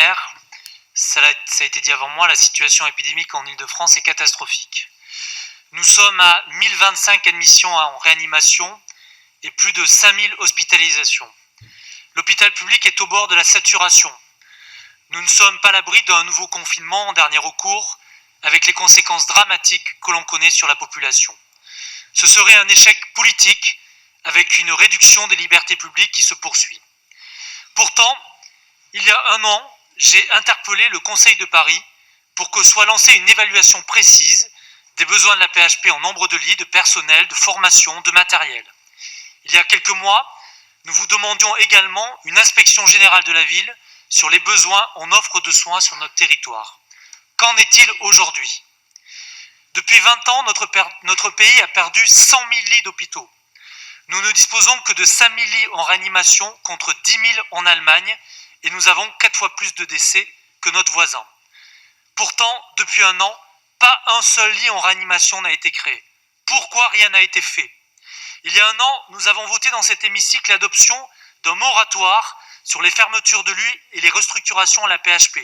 maire, ça a été dit avant moi, la situation épidémique en Île-de-France est catastrophique. Nous sommes à 1025 admissions en réanimation et plus de 5000 hospitalisations. L'hôpital public est au bord de la saturation. Nous ne sommes pas à l'abri d'un nouveau confinement en dernier recours, avec les conséquences dramatiques que l'on connaît sur la population. Ce serait un échec politique, avec une réduction des libertés publiques qui se poursuit. Pourtant, il y a un an, j'ai interpellé le Conseil de Paris pour que soit lancée une évaluation précise des besoins de la PHP en nombre de lits, de personnel, de formation, de matériel. Il y a quelques mois, nous vous demandions également une inspection générale de la ville sur les besoins en offre de soins sur notre territoire. Qu'en est-il aujourd'hui ? Depuis 20 ans, notre pays a perdu 100 000 lits d'hôpitaux. Nous ne disposons que de 5 000 lits en réanimation contre 10 000 en Allemagne et nous avons 4 fois plus de décès que notre voisin. Pourtant, depuis un an, pas un seul lit en réanimation n'a été créé. Pourquoi rien n'a été fait ? Il y a un an, nous avons voté dans cet hémicycle l'adoption d'un moratoire sur les fermetures de lits et les restructurations à la PHP.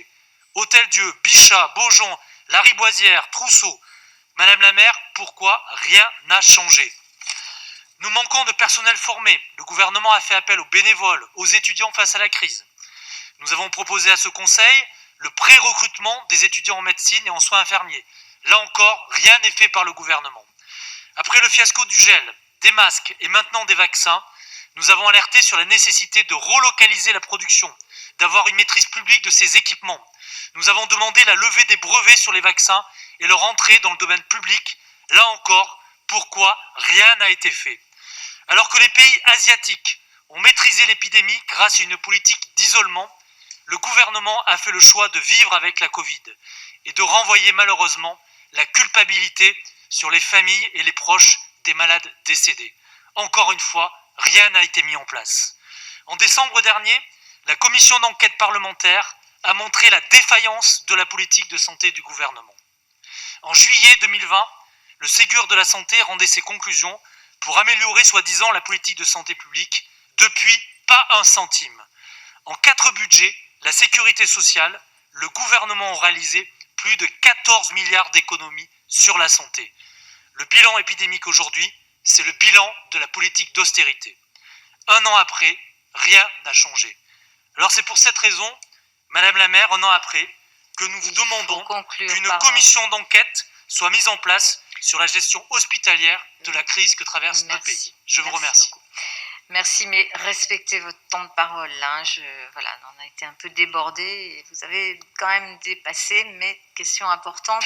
Hôtel-Dieu, Bichat, Beaujon, Lariboisière, Trousseau. Madame la maire, pourquoi rien n'a changé ? Nous manquons de personnel formé. Le gouvernement a fait appel aux bénévoles, aux étudiants face à la crise. Nous avons proposé à ce conseil le pré-recrutement des étudiants en médecine et en soins infirmiers. Là encore, rien n'est fait par le gouvernement. Après le fiasco du gel, des masques et maintenant des vaccins, nous avons alerté sur la nécessité de relocaliser la production, d'avoir une maîtrise publique de ces équipements. Nous avons demandé la levée des brevets sur les vaccins et leur entrée dans le domaine public. Là encore, pourquoi rien n'a été fait ? Alors que les pays asiatiques ont maîtrisé l'épidémie grâce à une politique d'isolement, le gouvernement a fait le choix de vivre avec la Covid et de renvoyer malheureusement la culpabilité sur les familles et les proches des malades décédés. Encore une fois, rien n'a été mis en place. En décembre dernier, la commission d'enquête parlementaire a montré la défaillance de la politique de santé du gouvernement. En juillet 2020, le Ségur de la santé rendait ses conclusions pour améliorer soi-disant la politique de santé publique. Depuis, pas un centime. En 4 budgets, la sécurité sociale, le gouvernement a réalisé plus de 14 milliards d'économies sur la santé. Le bilan épidémique aujourd'hui, c'est le bilan de la politique d'austérité. Un an après, rien n'a changé. Alors c'est pour cette raison, Madame la maire, un an après, que nous vous demandons qu'une commission d'enquête soit mise en place sur la gestion hospitalière de la crise que traverse notre pays. Je vous remercie. Beaucoup. Merci, mais respectez votre temps de parole. Hein. On a été un peu débordés et vous avez quand même dépassé, mais question importante.